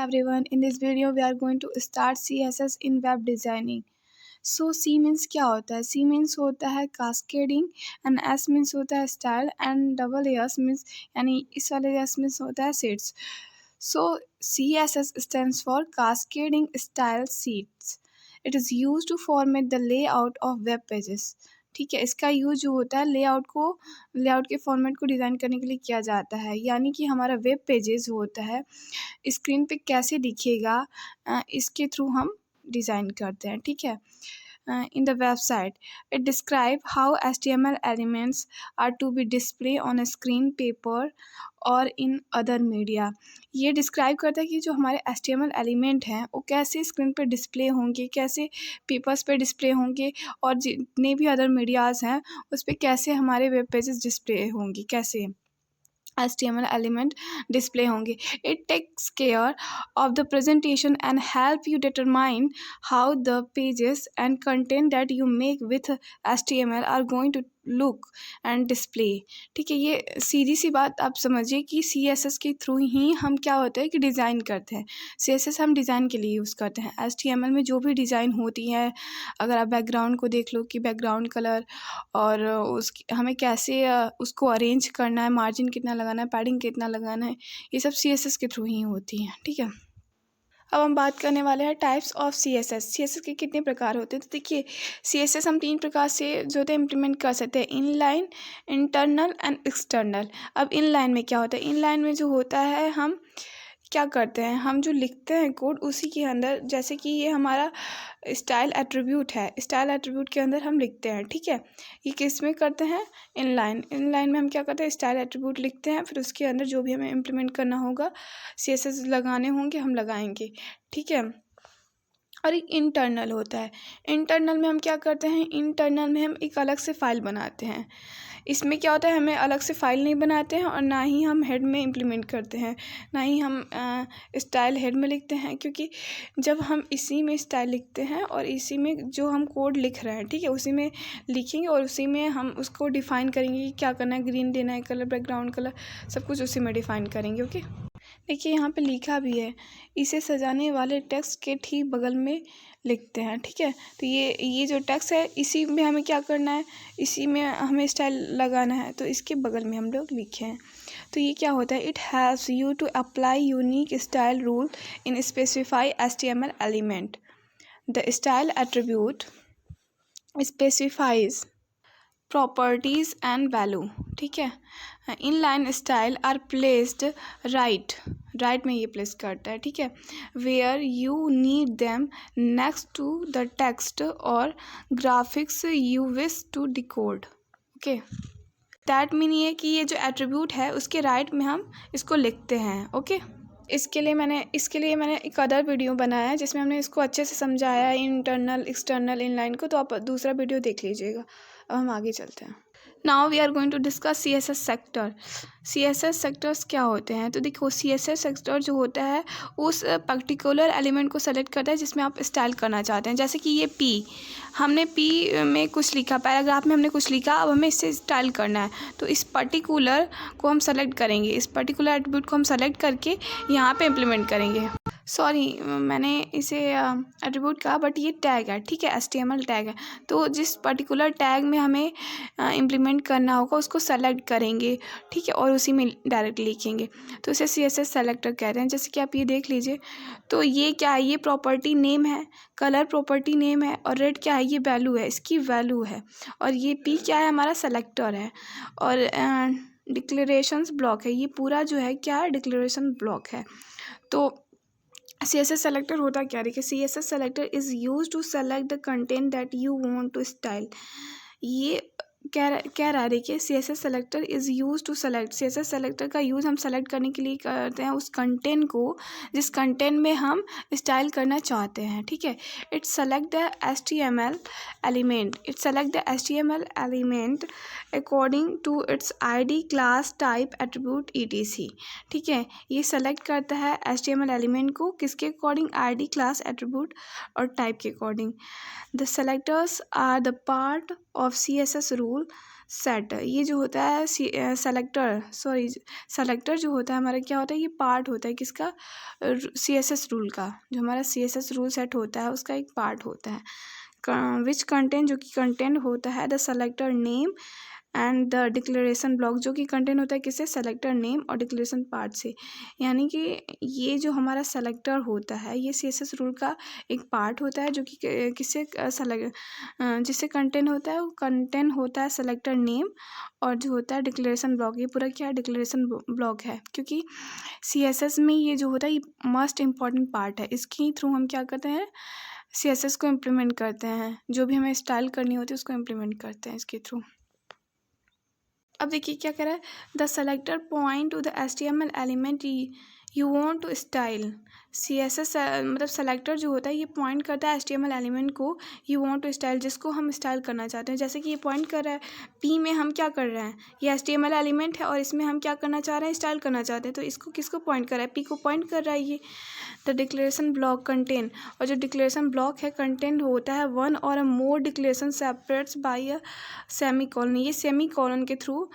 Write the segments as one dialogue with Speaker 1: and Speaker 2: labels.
Speaker 1: everyone. In this video we are going to start CSS in web designing. So C means क्या होता है? C means होता है cascading and S means होता है style and double S means यानी इस वाले S means होता है sheets. So CSS stands for cascading style sheets. It is used to format the layout of web pages. ठीक है, इसका यूज जो होता है लेआउट के फॉर्मेट को डिज़ाइन करने के लिए किया जाता है, यानी कि हमारा वेब पेजेस होता है स्क्रीन पे कैसे दिखेगा इसके थ्रू हम डिज़ाइन करते हैं। ठीक है, in the website it describe how HTML elements are to be displayed on a screen, paper और in other media। ये डिस्क्राइब करता है कि जो हमारे HTML एलिमेंट हैं वो कैसे स्क्रीन पे डिस्प्ले होंगे, कैसे पेपर्स पे डिस्प्ले होंगे और जितने भी अदर मीडियाज़ हैं उस पर कैसे हमारे वेब पेजेस डिस्प्ले होंगे, कैसे HTML element display होंगे। It takes care of the presentation and help you determine how the pages and content that you make with HTML are going to look and display। ठीक है, ये सीधी सी बात आप समझिए कि CSS के थ्रू ही हम क्या होता है कि डिज़ाइन करते हैं। CSS हम डिज़ाइन के लिए यूज़ करते हैं। HTML में जो भी डिज़ाइन होती है, अगर आप बैकग्राउंड को देख लो कि बैकग्राउंड कलर और हमें कैसे उसको अरेंज करना है, मार्जिन कितना लगाना है, पैडिंग कितना लगाना है, ये सब CSS के थ्रू ही होती हैं। ठीक है, अब हम बात करने वाले हैं टाइप्स ऑफ CSS के कितने प्रकार होते हैं। तो देखिए CSS हम 3 प्रकार से जो होते हैं इम्प्लीमेंट कर सकते हैं, इनलाइन, इंटरनल एंड एक्सटर्नल। अब इनलाइन में क्या होता है? इनलाइन में जो होता है हम क्या करते हैं, हम जो लिखते हैं कोड उसी के अंदर, जैसे कि ये हमारा स्टाइल एट्रीब्यूट है, स्टाइल एट्रीब्यूट के अंदर हम लिखते हैं। ठीक है, ये किस में करते हैं? इनलाइन में हम क्या करते हैं? स्टाइल एट्रीब्यूट लिखते हैं, फिर उसके अंदर जो भी हमें इम्प्लीमेंट करना होगा, CSS लगाने होंगे, हम लगाएंगे। ठीक है, और एक इंटरनल होता है। इंटरनल में हम क्या करते हैं? इंटरनल में हम एक अलग से फाइल बनाते हैं। इसमें क्या होता है, हमें अलग से फाइल नहीं बनाते हैं और ना ही हम हेड में इम्प्लीमेंट करते हैं, ना ही हम स्टाइल हेड में लिखते हैं, क्योंकि जब हम इसी में स्टाइल लिखते हैं और इसी में जो हम कोड लिख रहे हैं, ठीक है, उसी में लिखेंगे और उसी में हम उसको डिफ़ाइन करेंगे कि क्या करना है, ग्रीन देना है कलर, बैकग्राउंड कलर, सब कुछ उसी में डिफ़ाइन करेंगे। ओके, देखिए यहाँ पे लिखा भी है, इसे सजाने वाले टेक्स्ट के ठीक बगल में लिखते हैं। ठीक है, तो ये जो टेक्स्ट है इसी में हमें क्या करना है, इसी में हमें स्टाइल लगाना है, तो इसके बगल में हम लोग लिखे हैं। तो ये क्या होता है? It helps you to apply unique style rule in specify HTML element. The style attribute specifies properties and value. ठीक है, inline style are placed right में ये प्लेस करता है। ठीक है, where you need them next to the text और graphics you wish to decode. Okay, that mean ये कि ये जो एट्रीब्यूट है उसके राइट में हम इसको लिखते हैं। ओके, इसके लिए मैंने एक अदर वीडियो बनाया है जिसमें हमने इसको अच्छे से समझाया है, इंटरनल, एक्सटर्नल, इनलाइन को, तो आप दूसरा वीडियो देख लीजिएगा। अब हम आगे चलते हैं। Now we are going to discuss CSS sector. CSS sectors क्या होते हैं? तो देखो CSS सेक्टर जो होता है उस पर्टिकुलर एलिमेंट को सेलेक्ट करता है जिसमें आप स्टाइल करना चाहते हैं। जैसे कि ये P, हमने P में कुछ लिखा, पैराग्राफ में हमने कुछ लिखा, अब हमें इससे स्टाइल करना है, तो इस पर्टिकुलर को हम सेलेक्ट करेंगे, इस पर्टिकुलर एट्रीब्यूट को हम सेलेक्ट करके यहाँ पे इम्प्लीमेंट करेंगे। सॉरी, मैंने इसे एट्रीब्यूट कहा बट ये टैग है। ठीक है, HTML टैग है, तो जिस पर्टिकुलर टैग में हमें इम्प्लीमेंट करना होगा उसको सेलेक्ट करेंगे। ठीक है, और उसी में डायरेक्ट लिखेंगे, तो इसे CSS सेलेक्टर कहते हैं। जैसे कि आप ये देख लीजिए, तो ये क्या है? ये प्रॉपर्टी नेम है, कलर प्रॉपर्टी नेम है, और रेड क्या है? ये वैल्यू है, इसकी वैल्यू है, और ये P क्या है? हमारा सेलेक्टर है, और डिक्लेरेशंस ब्लॉक है। ये पूरा जो है क्या है? डिक्लेरेशन ब्लॉक है। तो CSS सेलेक्टर होता क्या? देखिए, CSS selector is use to select the content that you want to style. ये कह रहा है, देखिए, CSS selector is use to select. CSS selector का यूज़ हम सेलेक्ट करने के लिए करते हैं उस कंटेंट को जिस कंटेंट में हम स्टाइल करना चाहते हैं। ठीक है, it select the HTML element according to its ID, class, type, attribute, ETC। ठीक है, ये सेलेक्ट करता है HTML एलिमेंट को किसके अकॉर्डिंग? ID, क्लास, एट्रीब्यूट और टाइप के according. The selectors are the part of CSS rule set. ये जो होता है सेलेक्टर जो होता है हमारा क्या होता है, ये पार्ट होता है किसका, CSS रूल का। जो हमारा CSS रूल सेट होता है उसका एक पार्ट होता है। विच कंटेंट, जो कि कंटेंट होता है the selector name and the declaration block, जो कि कंटेंट होता है किससे, सेलेक्टर नेम और डिक्लेरेशन पार्ट से। यानी कि ये जो हमारा सेलेक्टर होता है ये CSS रूल का एक पार्ट होता है, जो कि किससे जिससे कंटेंट होता है, वो कंटेंट होता है सेलेक्टर नेम और जो होता है डिक्लेरेशन ब्लॉक। ये पूरा क्या है, डिक्लेरेशन ब्लॉक है, क्योंकि CSS में ये जो होता है ये मोस्ट इम्पॉर्टेंट पार्ट है। इसके थ्रू हम क्या करते हैं, CSS को इम्प्लीमेंट करते हैं, जो भी हमें स्टाइल करनी होती है उसको इम्प्लीमेंट करते हैं इसके थ्रू। अब देखिए क्या कह रहा है, the selector point to the HTML element you want to style. CSS मतलब सेलेक्टर जो होता है ये पॉइंट करता है HTML एलिमेंट को, यू वांट टू स्टाइल, जिसको हम स्टाइल करना चाहते हैं। जैसे कि ये पॉइंट कर रहा है P में, हम क्या कर रहे हैं, ये HTML एलिमेंट है और इसमें हम क्या करना चाह रहे हैं, स्टाइल करना चाहते हैं। तो इसको किसको पॉइंट कर रहा है, P को पॉइंट कर रहा है ये। द डिक्लेरेशन ब्लॉक कंटेन, और जो डिक्लेरेशन ब्लॉक है कंटेंट होता है वन और more declaration separates by a semi colon. ये सेमी कॉलन के थ्रू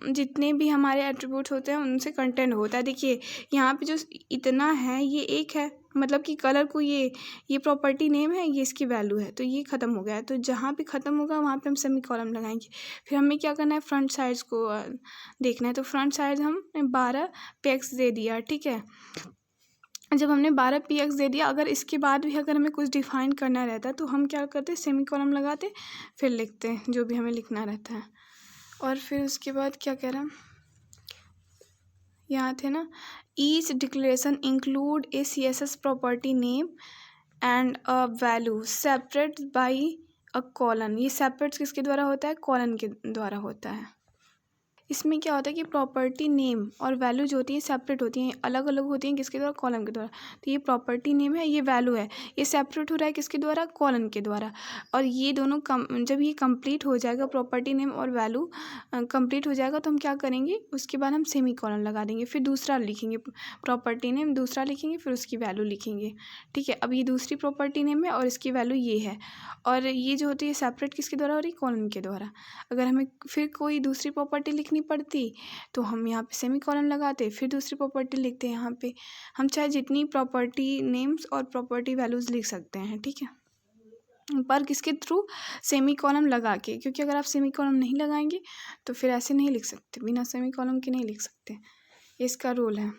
Speaker 1: जितने भी हमारे एट्रीब्यूट्स होते हैं उनसे कंटेंट होता है। देखिए यहाँ पे जो इतना है ये एक है, मतलब कि कलर को ये प्रॉपर्टी नेम है, ये इसकी वैल्यू है, तो ये ख़त्म हो गया है। तो जहाँ पे ख़त्म होगा वहाँ पे हम सेमी कॉलम लगाएंगे। फिर हमें क्या करना है, फ्रंट साइड्स को देखना है। तो फ्रंट साइड हम 12 px दे दिया, ठीक है। जब हमने 12 px दे दिया, अगर इसके बाद भी अगर हमें कुछ डिफाइन करना रहता है तो हम क्या करते, सेमी कॉलम लगाते, फिर लिखते हैं जो भी हमें लिखना रहता है। और फिर उसके बाद क्या कह रहा है, यहाँ थे ना, each declaration include A CSS property name and a value separate by a colon. ये सेपरेट किसके द्वारा होता है, कॉलन के द्वारा होता है। इसमें क्या होता है कि प्रॉपर्टी नेम और वैल्यू जो होती है सेपरेट होती हैं, अलग अलग होती हैं, किसके द्वारा, कॉलम के द्वारा। तो ये प्रॉपर्टी नेम है, ये वैल्यू है, ये सेपरेट हो रहा है किसके द्वारा, कॉलम के द्वारा। और ये दोनों जब ये कंप्लीट हो जाएगा, प्रॉपर्टी नेम और वैल्यू कंप्लीट हो जाएगा, तो हम क्या करेंगे, उसके बाद हम सेमी कॉलन लगा देंगे, फिर दूसरा लिखेंगे, प्रॉपर्टी नेम दूसरा लिखेंगे, फिर उसकी वैल्यू लिखेंगे, ठीक है। अब ये दूसरी प्रॉपर्टी नेम है और इसकी वैल्यू ये है, और ये जो होती है सेपरेट किसके द्वारा हो रही है, कॉलम के द्वारा। अगर हमें फिर कोई दूसरी प्रॉपर्टी लिखनी पड़ती तो हम यहाँ पे सेमी कॉलन लगाते, फिर दूसरी प्रॉपर्टी लिखते हैं। यहाँ पे हम चाहे जितनी प्रॉपर्टी नेम्स और प्रॉपर्टी वैल्यूज़ लिख सकते हैं, ठीक है, पर किसके थ्रू, सेमी कॉलम लगा के। क्योंकि अगर आप सेमी कॉलम नहीं लगाएंगे तो फिर ऐसे नहीं लिख सकते, बिना सेमी कॉलम के नहीं लिख सकते, इसका रूल है।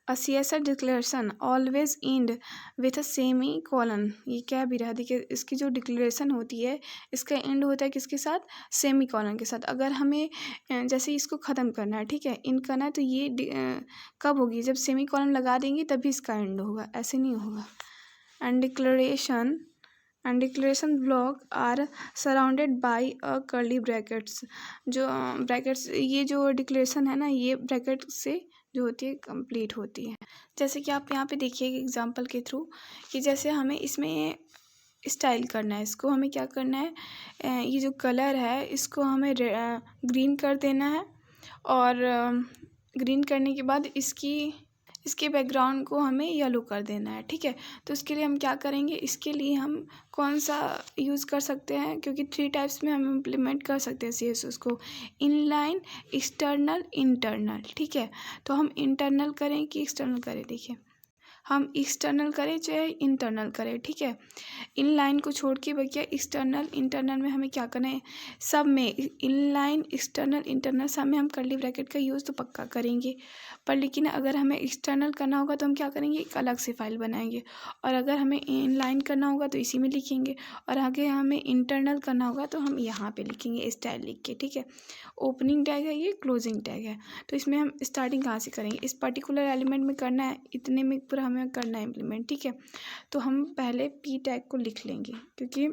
Speaker 1: अ CSS declaration always and with a semi colon. ये क्या भी रहा, देखिए इसकी जो डिक्लेरेशन होती है इसका एंड होता है किसके साथ, सेमी कॉलन के साथ। अगर हमें जैसे इसको ख़त्म करना है, ठीक है, एंड करना है, तो ये कब होगी, जब सेमी कॉलन लगा देंगे तभी इसका एंड होगा, ऐसे नहीं होगा। And declaration block are surrounded by a curly brackets. जो ब्रैकेट्स, ये जो डिक्लेरेशन है ना, ये ब्रैकेट से जो होती है कंप्लीट होती है। जैसे कि आप यहाँ पे देखिए एग्जांपल के थ्रू, कि जैसे हमें इसमें स्टाइल करना है, इसको हमें क्या करना है, ये जो कलर है इसको हमें ग्रीन कर देना है, और ग्रीन करने के बाद इसके बैकग्राउंड को हमें येलो कर देना है, ठीक है। तो इसके लिए हम क्या करेंगे, इसके लिए हम कौन सा यूज़ कर सकते हैं, क्योंकि 3 टाइप्स में हम इम्प्लीमेंट कर सकते हैं CSS को, इनलाइन, एक्सटर्नल, इंटरनल, ठीक है। तो हम इंटरनल करें कि एक्सटर्नल करें, देखिए हम एक्सटर्नल करें चाहे इंटरनल करें, ठीक है। इन लाइन को छोड़ के बकिया एक्सटर्नल इंटरनल में हमें क्या करना है, सब में इन लाइन एक्सटर्नल इंटरनल सब में हम कर्ली ब्रैकेट का यूज़ तो पक्का करेंगे। पर लेकिन अगर हमें एक्सटर्नल करना होगा तो हम क्या करेंगे, एक अलग से फाइल बनाएंगे, और अगर हमें इन लाइन करना होगा तो इसी में लिखेंगे, और आगे हमें इंटरनल करना होगा तो हम यहाँ पे लिखेंगे स्टाइल लिख के, ठीक है। ओपनिंग टैग है, ये क्लोजिंग टैग है। तो इसमें हम स्टार्टिंग कहाँ से करेंगे, इस पर्टिकुलर एलिमेंट में करना है, इतने में पूरा हमें करना है इम्प्लीमेंट, ठीक है। तो हम पहले P टैग को लिख लेंगे, क्योंकि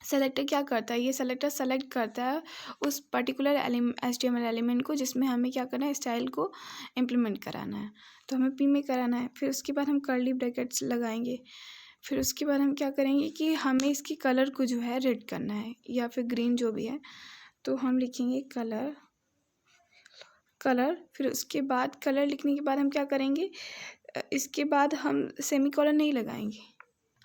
Speaker 1: सेलेक्टर क्या करता है, ये सेलेक्टर सेलेक्ट करता है उस पर्टिकुलर HTML एलिमेंट को जिसमें हमें क्या करना है, स्टाइल को इम्प्लीमेंट कराना है, तो हमें P में कराना है। फिर उसके बाद हम कर्ली ब्रैकेट्स लगाएंगे, फिर उसके बाद हम क्या करेंगे कि हमें इसकी कलर को जो है रेड करना है या फिर ग्रीन जो भी है, तो हम लिखेंगे कलर। फिर उसके बाद कलर लिखने के बाद हम क्या करेंगे, इसके बाद हम सेमी कॉलन नहीं लगाएंगे,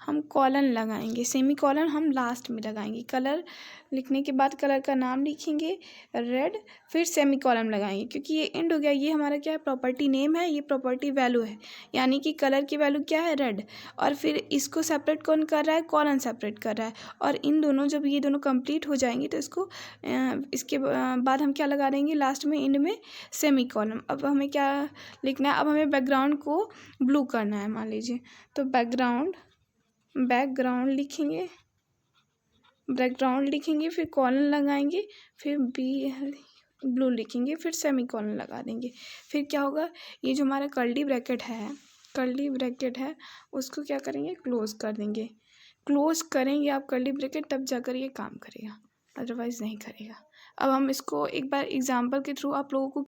Speaker 1: हम कॉलन लगाएंगे, सेमी कॉलन हम लास्ट में लगाएंगे। कलर लिखने के बाद कलर का नाम लिखेंगे रेड, फिर सेमी कॉलन लगाएंगे, क्योंकि ये एंड हो गया। ये हमारा क्या है, प्रॉपर्टी नेम है, ये प्रॉपर्टी वैल्यू है, यानी कि कलर की वैल्यू क्या है, रेड। और फिर इसको सेपरेट कौन कर रहा है, कॉलन सेपरेट कर रहा है। और इन दोनों, जब ये दोनों कंप्लीट हो जाएंगे तो इसको इसके बाद हम क्या लगा देंगे लास्ट में, एंड में सेमी कॉलन। अब हमें क्या लिखना है, अब हमें बैकग्राउंड को ब्लू करना है, मान लीजिए। तो बैकग्राउंड लिखेंगे, फिर कॉलन लगाएंगे, फिर ब्लू लिखेंगे, फिर सेमी कॉलन लगा देंगे। फिर क्या होगा, ये जो हमारा कर्ली ब्रैकेट है उसको क्या करेंगे, क्लोज कर देंगे। क्लोज करेंगे आप कर्ली ब्रैकेट, तब जाकर ये काम करेगा, अदरवाइज नहीं करेगा। अब हम इसको एक बार एग्जाम्पल के थ्रू आप लोगों को